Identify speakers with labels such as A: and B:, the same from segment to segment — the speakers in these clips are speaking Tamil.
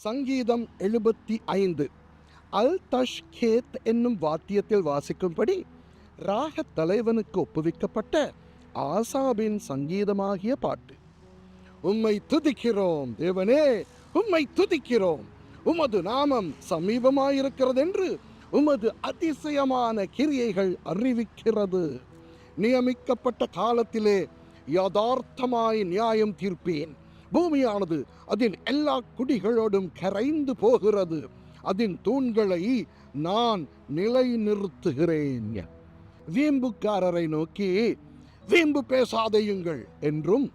A: சங்கீதம் 75 அல் தஷ்கேத் என்னும் வாத்தியத்தில் வாசிக்கும்படி ராகத் தலைவனுக்கு ஒப்புவிக்கப்பட்ட ஆசாபின் சங்கீதமாகிய பாட்டு. உம்மை துதிக்கிறோம் தேவனே, உம்மை துதிக்கிறோம். உமது நாமம் சமீபமாயிருக்கிறதென்று உமது அதிசயமான கிரியைகள் அறிவிக்கிறது. நியமிக்கப்பட்ட காலத்திலே யதார்த்தமாய் நியாயம் தீர்ப்பேன். பூமியானது அதன் எல்லா குடிகளோடும் கரைந்து போகிறது. அதன் தூண்களை நான் நிலைநிறுத்துகிறேன். வீம்புக்காரரை நோக்கி வீம்பு பேசாதையுங்கள் என்றும்,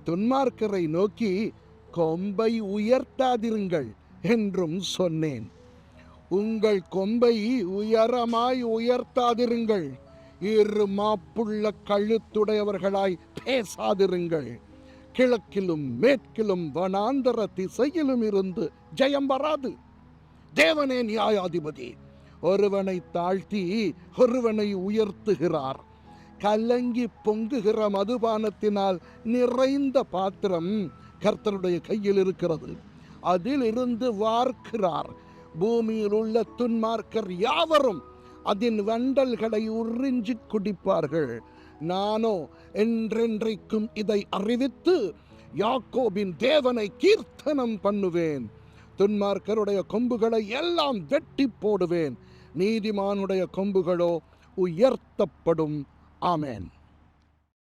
A: துன்மார்க்கரை நோக்கி கொம்பை உயர்த்தாதிருங்கள் என்றும் சொன்னேன். உங்கள் கொம்பை உயரமாய் உயர்த்தாதிருங்கள், இரு மாப்புள்ள கழுத்துடையவர்களாய் பேசாதிருங்கள். கிழக்கிலும் மேற்கிலும் வனாந்தர திசையிலும் இருந்து ஜெயம் வராது. தேவனே நியாயாதிபதி, ஒருவனை தாழ்த்தி ஒருவனை உயர்த்துகிறார். கலங்கி பொங்குகிற மதுபானத்தினால் நிறைந்த பாத்திரம் கர்த்தருடைய கையில் இருக்கிறது, அதில் இருந்து வார்க்கிறார். பூமியில் உள்ள துன்மார்க்கர் யாவரும் அதன் வண்டல்களை உறிஞ்சி குடிப்பார்கள். நானோ என்றென்றைக்கும் இதை அறிவித்து யாக்கோபின் தேவனை கீர்த்தனம் பண்ணுவேன். துன்மார்க்கருடைய கொம்புகளை எல்லாம் வெட்டி போடுவேன், நீதிமானுடைய கொம்புகளோ உயர்த்தப்படும். ஆமென்.